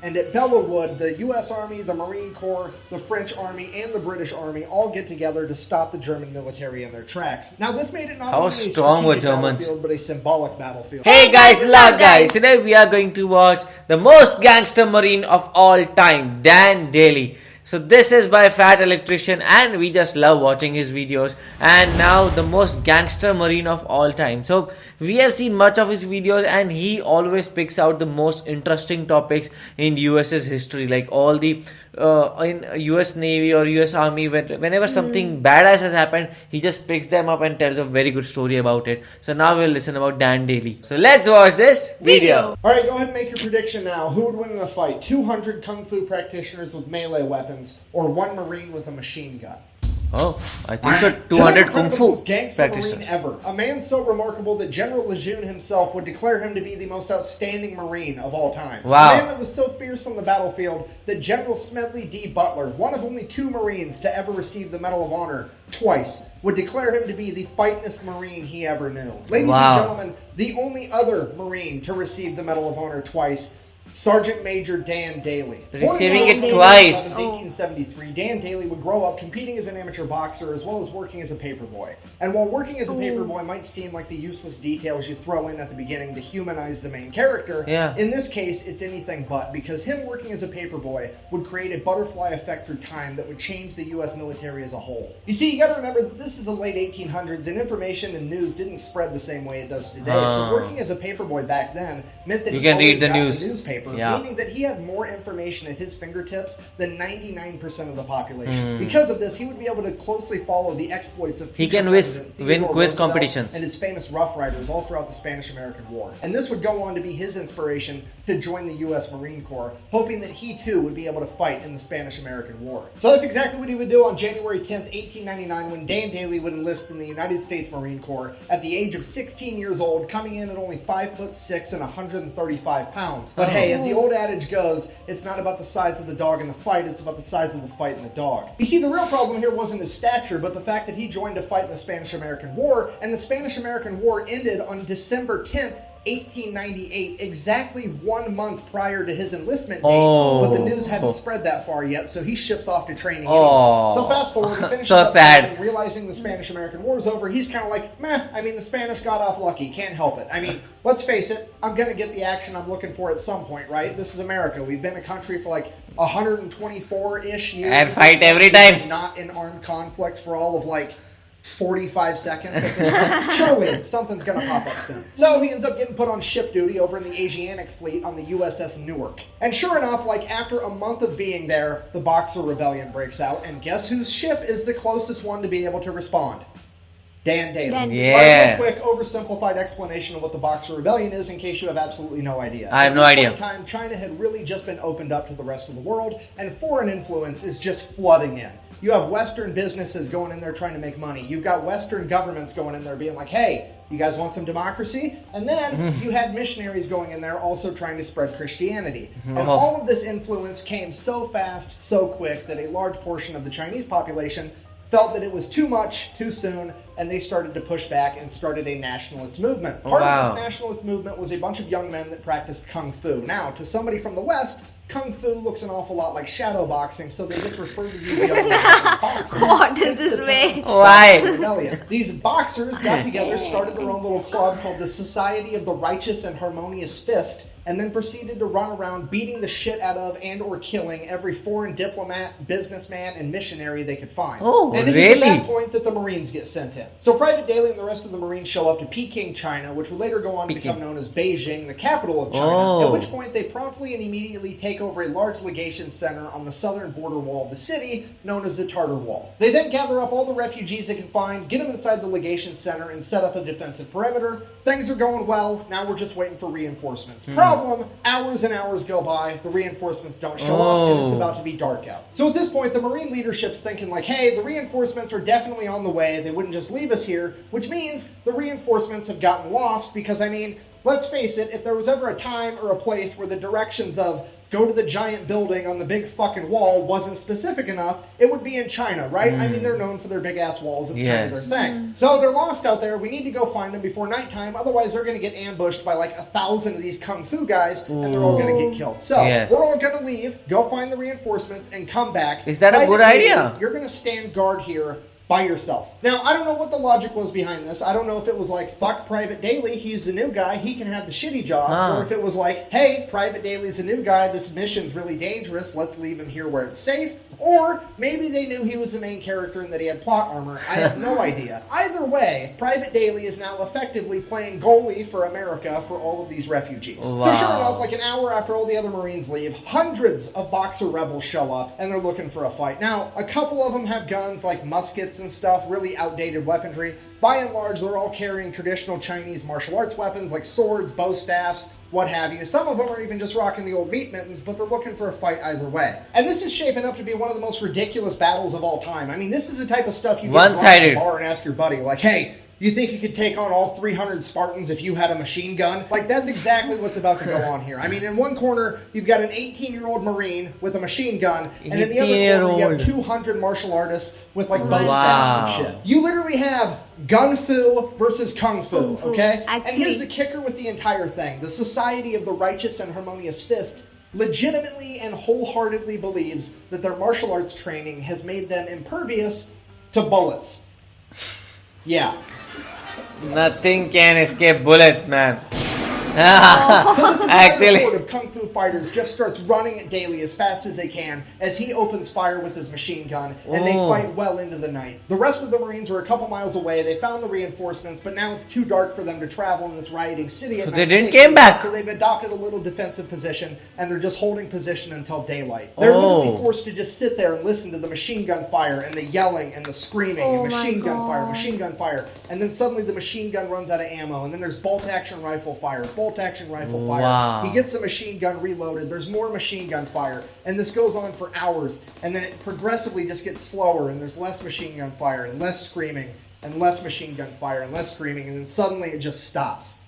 And at Bellawood, the U.S. Army, the Marine Corps, the French Army, and the British Army all get together to stop the German military in their tracks. Now, this made it not only a strategic battlefield, but a symbolic battlefield. Hey guys, Loud Guys! Today we are going to watch the most gangster Marine of all time, Dan Daly. So this is by Fat Electrician and we just love watching his videos. And now the most gangster Marine of all time. So we have seen much of his videos and he always picks out the most interesting topics in US's history. Like all the in US Navy or US Army, whenever something badass has happened, he just picks them up and tells a very good story about it. So now we'll listen about Dan Daly. So let's watch this video. Alright, go ahead and make your prediction now. Who would win in a fight? 200 Kung Fu practitioners with melee weapons or one Marine with a machine gun? Oh, I think so. 200 Kung Fu gangster practitioners. Marine ever. A man so remarkable that General Lejeune himself would declare him to be the most outstanding Marine of all time. Wow. A man that was so fierce on the battlefield that General Smedley D. Butler, one of only 2 Marines to ever receive the Medal of Honor twice, would declare him to be the fightingest Marine he ever knew. Ladies and gentlemen, the only other Marine to receive the Medal of Honor twice, Sergeant Major Dan Daly. Receiving it twice. In 1873, Dan Daly would grow up competing as an amateur boxer as well as working as a paperboy. And while working as a paperboy might seem like the useless details you throw in at the beginning to humanize the main character, in this case, it's anything but, because him working as a paperboy would create a butterfly effect through time that would change the U.S. military as a whole. You see, you gotta remember that this is the late 1800s and information and news didn't spread the same way it does today. So working as a paperboy back then meant that you he can always read the got news. the newspaper, meaning that he had more information at his fingertips than 99% of the population. Because of this, he would be able to closely follow the exploits of future President win Theodore quiz Roosevelt competitions and his famous Rough Riders all throughout the Spanish-American War. And this would go on to be his inspiration to join the U.S. Marine Corps, hoping that he too would be able to fight in the Spanish-American War. So that's exactly what he would do on January 10th, 1899, when Dan Daly would enlist in the United States Marine Corps at the age of 16 years old, coming in at only 5'6" and 135 pounds. But hey, as the old adage goes, it's not about the size of the dog in the fight, it's about the size of the fight in the dog. You see, the real problem here wasn't his stature, but the fact that he joined to fight in the Spanish-American War, and the Spanish-American War ended on December 10th, 1898, exactly 1 month prior to his enlistment date, but the news hadn't spread that far yet, so he ships off to training anyways. So fast forward, he finishes up training, realizing the Spanish-American War is over, he's kind of like, meh, I mean, the Spanish got off lucky, can't help it. I mean, let's face it, I'm gonna get the action I'm looking for at some point, right? This is America. We've been a country for like 124-ish years. And fight every time. Not in armed conflict for all of like 45 seconds at this point. Surely something's gonna pop up soon. So he ends up getting put on ship duty over in the Asiatic fleet on the USS Newark. And sure enough, like after a month of being there, the Boxer Rebellion breaks out, and guess whose ship is the closest one to be able to respond? Dan Daly. Yeah. Real quick, oversimplified explanation of what the Boxer Rebellion is in case you have absolutely no idea. I have no idea. At this point in time, China had really just been opened up to the rest of the world, and foreign influence is just flooding in. You have Western businesses going in there trying to make money. You've got Western governments going in there being like, hey, you guys want some democracy? And then you had missionaries going in there also trying to spread Christianity. And all of this influence came so fast, so quick, that a large portion of the Chinese population felt that it was too much, too soon, and they started to push back and started a nationalist movement. Part of this nationalist movement was a bunch of young men that practiced Kung Fu. Now, to somebody from the West, Kung Fu looks an awful lot like shadow boxing, so they just refer to these young men as boxers. What is this way? Why? These boxers got together, started their own little club called the Society of the Righteous and Harmonious Fist, and then proceeded to run around beating the shit out of and or killing every foreign diplomat, businessman, and missionary they could find. And it is at that point that the Marines get sent in. So Private Daly and the rest of the Marines show up to Peking, China, which would later go on to become known as Beijing, the capital of China, at which point they promptly and immediately take over a large legation center on the southern border wall of the city, known as the Tartar Wall. They then gather up all the refugees they can find, get them inside the legation center, and set up a defensive perimeter. Things are going well, now we're just waiting for reinforcements. Problem, hours and hours go by, the reinforcements don't show up, and it's about to be dark out. So at this point, the Marine leadership's thinking like, hey, the reinforcements are definitely on the way, they wouldn't just leave us here, which means the reinforcements have gotten lost, because I mean, let's face it, if there was ever a time or a place where the directions of go to the giant building on the big fucking wall wasn't specific enough, it would be in China, right? I mean, they're known for their big ass walls. It's kind of their thing. So they're lost out there. We need to go find them before nighttime. Otherwise, they're going to get ambushed by like 1,000 of these kung fu guys, and they're all going to get killed. So we're all going to leave, go find the reinforcements, and come back. Is that a good idea? You're going to stand guard here by yourself. Now, I don't know what the logic was behind this. I don't know if it was like, fuck Private Daly, he's the new guy, he can have the shitty job. Or if it was like, hey, Private Daly's a new guy, this mission's really dangerous, let's leave him here where it's safe. Or maybe they knew he was the main character and that he had plot armor. I have no idea. Either way, Private Daly is now effectively playing goalie for America for all of these refugees. Wow. So sure enough, like an hour after all the other Marines leave, hundreds of Boxer rebels show up and they're looking for a fight. Now, a couple of them have guns like muskets and stuff, really outdated weaponry. By and large, they're all carrying traditional Chinese martial arts weapons like swords, bow staffs, what have you. Some of them are even just rocking the old meat mittens, but they're looking for a fight either way. And this is shaping up to be one of the most ridiculous battles of all time. I mean, this is the type of stuff you get drunk at the bar and ask your buddy, like, hey, you think you could take on all 300 Spartans if you had a machine gun? Like, that's exactly what's about to go on here. I mean, in one corner, you've got an 18-year-old Marine with a machine gun, and in the other corner, you have 200 martial artists with, like, bow staffs and shit. You literally have gun fu versus kung fu, okay? And here's the kicker with the entire thing. The Society of the Righteous and Harmonious Fist legitimately and wholeheartedly believes that their martial arts training has made them impervious to bullets. Yeah. Nothing can escape bullets, man. So this entire horde of kung fu fighters just starts running at Daly as fast as they can as he opens fire with his machine gun, and they fight well into the night. The rest of the Marines were a couple miles away. They found the reinforcements, but now it's too dark for them to travel in this rioting city at night. They didn't came back. So they've adopted a little defensive position, and they're just holding position until daylight. They're literally forced to just sit there and listen to the machine gun fire and the yelling and the screaming and machine gun fire, and then suddenly the machine gun runs out of ammo, and then there's bolt-action rifle fire. Bolt-action rifle fire. He gets the machine gun reloaded. There's more machine gun fire. And this goes on for hours. And then it progressively just gets slower. And there's less machine gun fire and less screaming and less machine gun fire and less screaming. And then suddenly it just stops.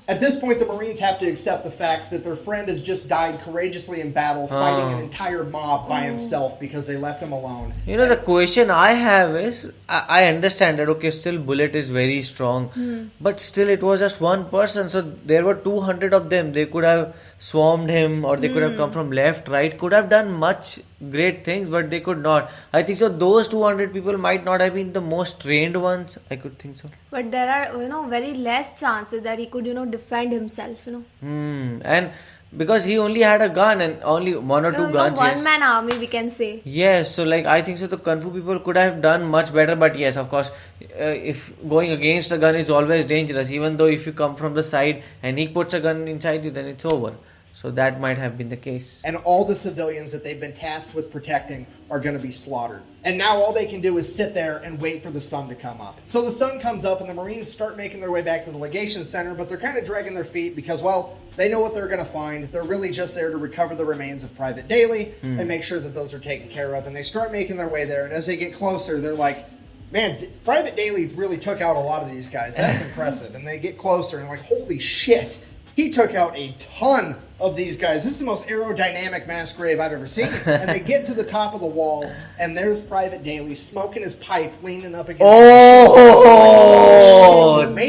At this point, the Marines have to accept the fact that their friend has just died courageously in battle, fighting an entire mob by himself because they left him alone. You know, the question I have is, I understand that, okay, still Bullet is very strong, but still it was just one person, so there were 200 of them. They could have swarmed him, or they could have come from left, right, could have done much great things, but they could not. I think so those 200 people might not have been the most trained ones. I could think so. But there are, very less chances that he could, defend himself, And because he only had a gun and only one or two guns. One-man army, we can say. Yes, so I think so the Kung Fu people could have done much better, but yes, of course, if going against a gun is always dangerous, even though if you come from the side and he puts a gun inside you, then it's over. So that might have been the case. And all the civilians that they've been tasked with protecting are going to be slaughtered. And now all they can do is sit there and wait for the sun to come up. So the sun comes up and the Marines start making their way back to the legation center, but they're kind of dragging their feet because, well, they know what they're going to find. They're really just there to recover the remains of Private Daly and make sure that those are taken care of. And they start making their way there. And as they get closer, they're like, man, Private Daly really took out a lot of these guys. That's impressive. And they get closer and like, holy shit. He took out a ton of these guys. This is the most aerodynamic mass grave I've ever seen. And they get to the top of the wall, and there's Private Daly smoking his pipe, leaning up against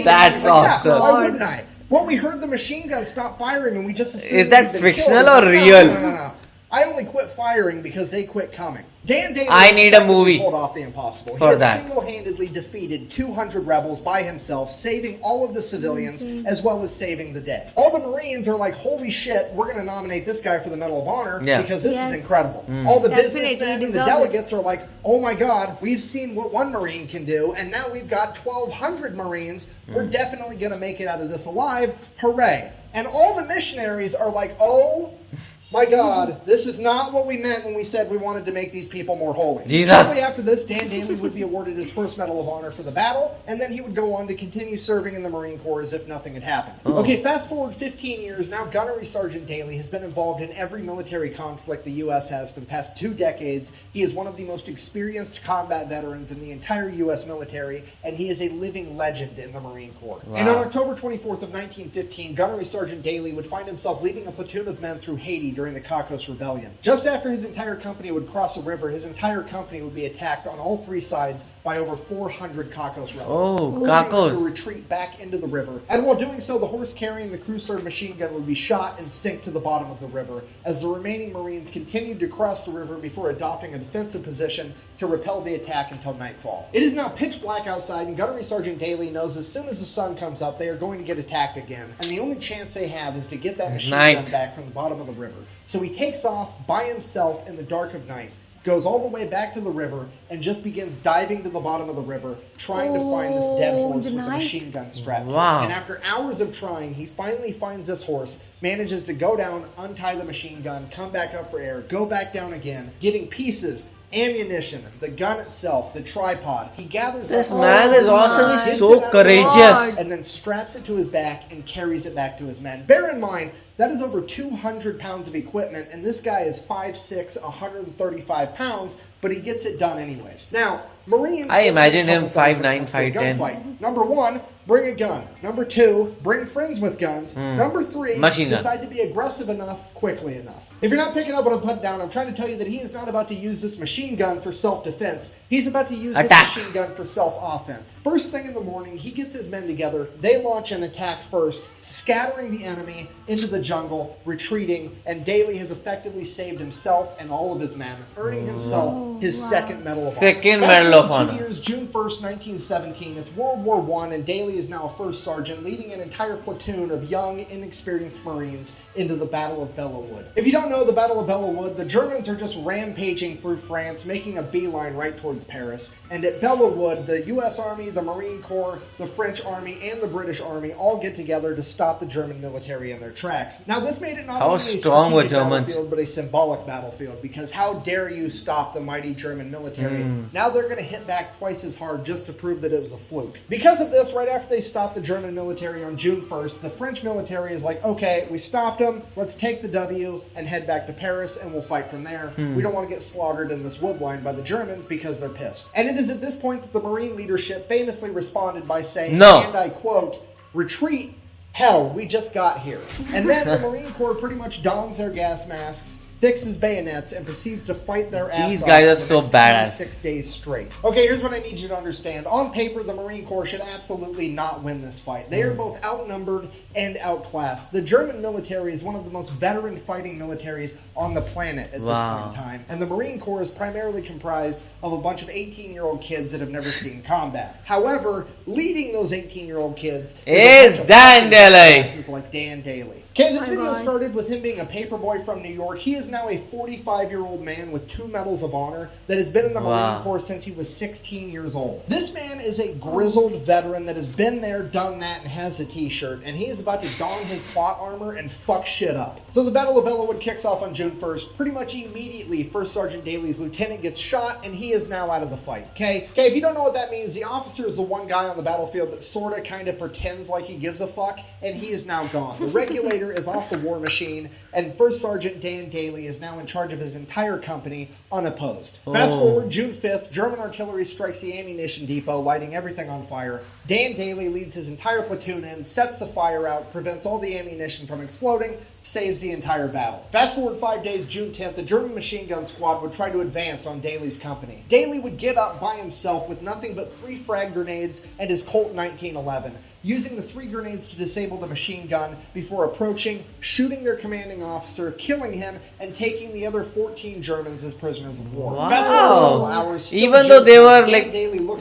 that's awesome. Yeah, why wouldn't I? Well, we heard the machine gun stop firing, and we just assumed is that fictional or like, real? No. I only quit firing because they quit coming. Dan Daly I need a movie pulled off the impossible. He has single-handedly defeated 200 rebels by himself, saving all of the civilians as well as saving the day. All the Marines are like, holy shit, we're going to nominate this guy for the Medal of Honor because this is incredible. All the businessmen and the delegates are like, oh my God, we've seen what one Marine can do, and now we've got 1,200 Marines. We're definitely going to make it out of this alive. Hooray. And all the missionaries are like, oh my God, this is not what we meant when we said we wanted to make these people more holy. Jesus. Shortly after this, Dan Daly would be awarded his first Medal of Honor for the battle, and then he would go on to continue serving in the Marine Corps as if nothing had happened. Okay, fast forward 15 years, now Gunnery Sergeant Daly has been involved in every military conflict the U.S. has for the past 2 decades. He is one of the most experienced combat veterans in the entire U.S. military, and he is a living legend in the Marine Corps. And on October 24th of 1915, Gunnery Sergeant Daly would find himself leading a platoon of men through Haiti during the Caucasus Rebellion. Just after his entire company would cross a river, his entire company would be attacked on all three sides by over 400 Caucasus rebels, forcing them to retreat back into the river. And while doing so, the horse carrying the crew-served machine gun would be shot and sink to the bottom of the river, as the remaining Marines continued to cross the river before adopting a defensive position to repel the attack until nightfall. It is now pitch black outside, and Gunnery Sergeant Daly knows as soon as the sun comes up, they are going to get attacked again, and the only chance they have is to get that machine gun back from the bottom of the river. So he takes off by himself in the dark of night, goes all the way back to the river, and just begins diving to the bottom of the river, trying to find this dead horse with a machine gun strapped to it. And after hours of trying, he finally finds this horse, manages to go down, untie the machine gun, come back up for air, go back down again, getting pieces, ammunition, the gun itself, the tripod. He gathers this man is awesome. He's so courageous. And then straps it to his back and carries it back to his men. Bear in mind, that is over 200 pounds of equipment, and this guy is 5'6", 135 pounds, but he gets it done anyways. Now, Marines... I imagine him 5'9", 5'10". Number one, bring a gun. Number two, bring friends with guns. Number three, decide to be aggressive enough, quickly enough. If you're not picking up what I'm putting down, I'm trying to tell you that he is not about to use this machine gun for self-defense. He's about to use this machine gun for self-offense. First thing in the morning, he gets his men together. They launch an attack first, scattering the enemy into the jungle, retreating, and Daly has effectively saved himself and all of his men, earning himself his second Medal of Honor. Second Medal of Honor. 2 years, June 1st, 1917. It's World War I, and Daly is now a first sergeant, leading an entire platoon of young, inexperienced Marines into the Battle of Belleau Wood. If you don't know the Battle of Belleau Wood, the Germans are just rampaging through France, making a beeline right towards Paris. And at Belleau Wood, the U.S. Army, the Marine Corps, the French Army, and the British Army all get together to stop the German military in their tracks. Now, this made it not only a strategic battlefield, but a symbolic battlefield, because how dare you stop the mighty German military? Now they're going to hit back twice as hard just to prove that it was a fluke. Because of this, right after they stopped the German military on June 1st, the French military is like, okay, we stopped them, let's take the W and head back to Paris and we'll fight from there. We don't want to get slaughtered in this wood line by the Germans because they're pissed. And it is at this point that the Marine leadership famously responded by saying, and I quote, "Retreat? Hell, we just got here." And then the Marine Corps pretty much dons their gas masks, fixes bayonets, and proceeds to fight their ass off. These guys are so badass. 6 days straight. Okay, here's what I need you to understand. On paper, the Marine Corps should absolutely not win this fight. They are both outnumbered and outclassed. The German military is one of the most veteran fighting militaries on the planet at this point in time. And the Marine Corps is primarily comprised of a bunch of 18-year-old kids that have never seen combat. However, leading those 18-year-old kids is Dan Daly. Like Dan Daly. Okay, this video started with him being a paperboy from New York. He is now a 45-year-old man with 2 Medals of Honor that has been in the Marine Corps since he was 16 years old. This man is a grizzled veteran that has been there, done that, and has a t-shirt, and he is about to don his plot armor and fuck shit up. So the Battle of Belleau Wood kicks off on June 1st. Pretty much immediately, First Sergeant Daly's lieutenant gets shot, and he is now out of the fight. Okay, if you don't know what that means, the officer is the one guy on the battlefield that sorta kinda pretends like he gives a fuck, and he is now gone. The regulator is off the war machine, and First Sergeant Dan Daly is now in charge of his entire company, unopposed. Fast forward, June 5th, German artillery strikes the ammunition depot, lighting everything on fire. Dan Daly leads his entire platoon in, sets the fire out, prevents all the ammunition from exploding, saves the entire battle. Fast forward 5 days, June 10th, the German machine gun squad would try to advance on Daly's company. Daly would get up by himself with nothing but 3 frag grenades and his Colt 1911, using the 3 grenades to disable the machine gun before approaching, shooting their commanding officer, killing him, and taking the other 14 Germans as prisoners of war. Fast forward hours, even though they were like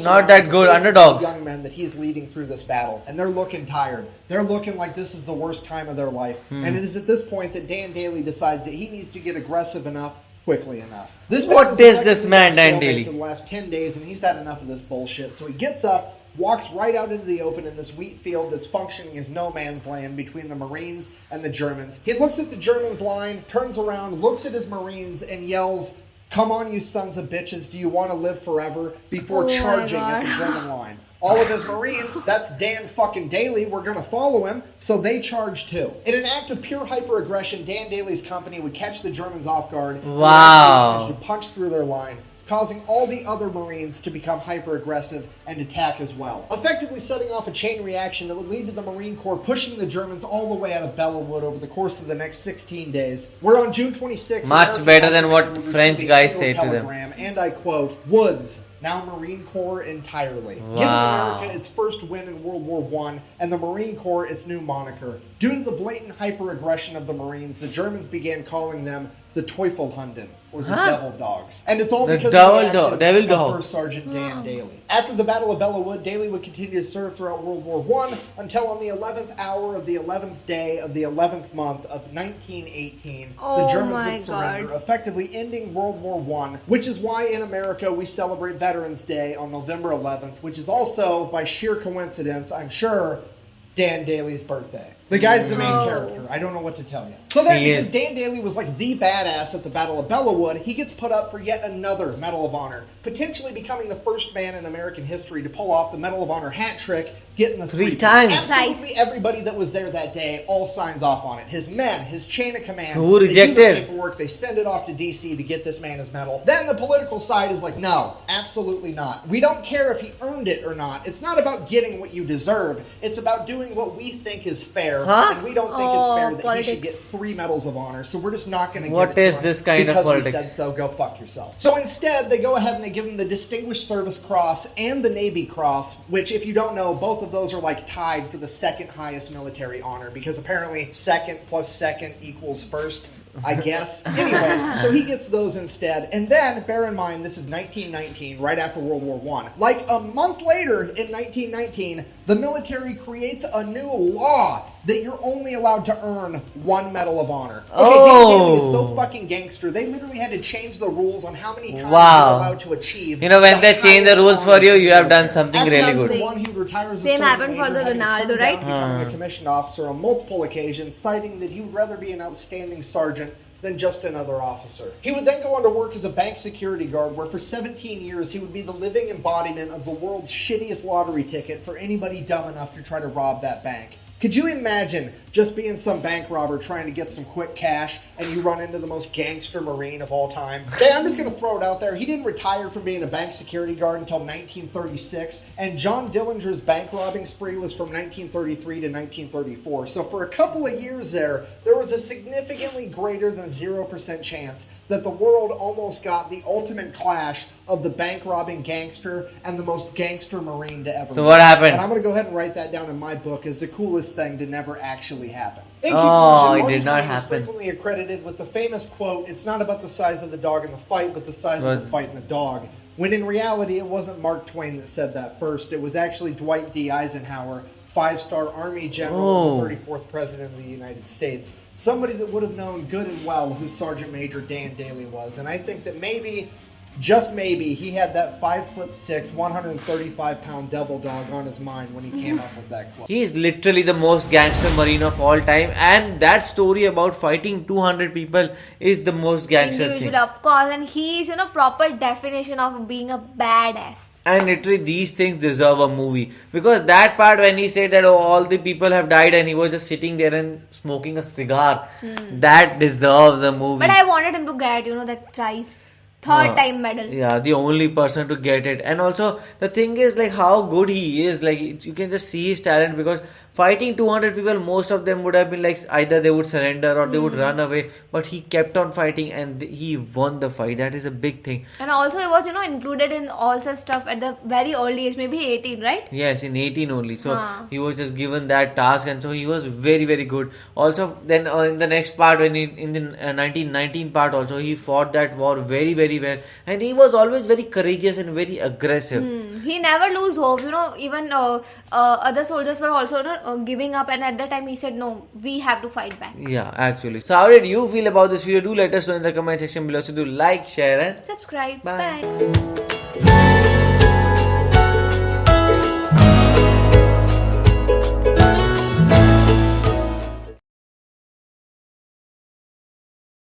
not that good underdogs. Young men that he's leading through this battle, and they're looking tired. They're looking like this is the worst time of their life. And it is at this point that Dan Daly decides that he needs to get aggressive enough quickly enough. What is this man, Dan Daly? For the last 10 days, and he's had enough of this bullshit. So he gets up, walks right out into the open in this wheat field that's functioning as no man's land between the Marines and the Germans. He looks at the Germans' line, turns around, looks at his Marines, and yells, "Come on, you sons of bitches, do you want to live forever?" before charging at the German line. All of his Marines, that's Dan fucking Daly, were going to follow him, so they charged too. In an act of pure hyper-aggression, Dan Daly's company would catch the Germans off guard and manage to punch through their line, causing all the other Marines to become hyper-aggressive and attack as well, effectively setting off a chain reaction that would lead to the Marine Corps pushing the Germans all the way out of Bellewood over the course of the next 16 days, where on June 26th, much better than what French guys say to them. And I quote, "Woods, now Marine Corps entirely." Wow. Giving America its first win in World War I and the Marine Corps its new moniker. Due to the blatant hyper-aggression of the Marines, the Germans began calling them the Teufelhunden, or the Devil Dogs. And it's all because of the actions of First Sergeant Dan Daly. After the Battle of Bellewood, Daly would continue to serve throughout World War I until on the 11th hour of the 11th day of the 11th month of 1918, the Germans would surrender, effectively ending World War I, which is why in America we celebrate Veterans Day on November 11th, which is also, by sheer coincidence, I'm sure, Dan Daly's birthday. The guy's the main character. I don't know what to tell you. So then, because Dan Daly was like the badass at the Battle of Bellewood, he gets put up for yet another Medal of Honor, potentially becoming the first man in American history to pull off the Medal of Honor hat trick, getting the 3 times. Absolutely everybody that was there that day all signs off on it. His men, his chain of command. Who rejected? They do the paperwork, they send it off to D.C. to get this man his medal. Then the political side is like, no, absolutely not. We don't care if he earned it or not. It's not about getting what you deserve. It's about doing what we think is fair, and we don't think it's fair that he should get 3 medals of honor, so we're just not going to give it to him. What is this kind of politics? Because we said so, go fuck yourself. So instead, they go ahead and they give him the Distinguished Service Cross and the Navy Cross, which, if you don't know, both of those are like tied for the second highest military honor, because apparently second plus second equals first, I guess. Anyways, so he gets those instead. And then, bear in mind, this is 1919, right after World War I. Like a month later, in 1919, the military creates a new law that you're only allowed to earn 1 Medal of Honor. Okay, Dan Daly is so fucking gangster, they literally had to change the rules on how many times you're allowed to achieve. You know, when they change the rules for you, you have done something really good. He retires Same happened for the Ronaldo, right? Becoming a commissioned officer on multiple occasions, citing that he would rather be an outstanding sergeant than just another officer. He would then go on to work as a bank security guard, where for 17 years he would be the living embodiment of the world's shittiest lottery ticket for anybody dumb enough to try to rob that bank. Could you imagine just being some bank robber trying to get some quick cash and you run into the most gangster Marine of all time? Okay, I'm just going to throw it out there. He didn't retire from being a bank security guard until 1936, and John Dillinger's bank robbing spree was from 1933 to 1934. So for a couple of years there was a significantly greater than 0% chance that the world almost got the ultimate clash of the bank robbing gangster and the most gangster Marine to ever. So what happened? And I'm going to go ahead and write that down in my book as the coolest thing to never actually happen. In conclusion, it did not happen. Is frequently accredited with the famous quote, "It's not about the size of the dog in the fight, but the size of the fight in the dog." When in reality, it wasn't Mark Twain that said that first. It was actually Dwight D. Eisenhower, 5-star Army General and the 34th President of the United States. Somebody that would have known good and well who Sergeant Major Dan Daly was. And I think that maybe, just maybe, he had that 5'6", 135-pound devil dog on his mind when he came up with that quote. He is literally the most gangster Marine of all time, and that story about fighting 200 people is the most gangster thing. Of course, and he is, proper definition of being a badass. And literally these things deserve a movie, because that part when he said that all the people have died and he was just sitting there and smoking a cigar, that deserves a movie. But I wanted him to get, that third time medal. Yeah, the only person to get it. And also the thing is like how good he is, like you can just see his talent, because fighting 200 people, most of them would have been like either they would surrender or they would run away, but he kept on fighting and he won the fight. That is a big thing. And also he was included in all such stuff at the very early age, maybe 18, right? Yes, in 18 only. So he was just given that task, and so he was very, very good. Also then in the next part, when in the 1919 part also, he fought that war very, very well, and he was always very courageous and very aggressive. He never lose hope. Even other soldiers were also giving up, and at that time he said, no, we have to fight back. Yeah, actually. So how did you feel about this video? Do let us know in the comment section below. So do like, share and subscribe. Bye. Bye.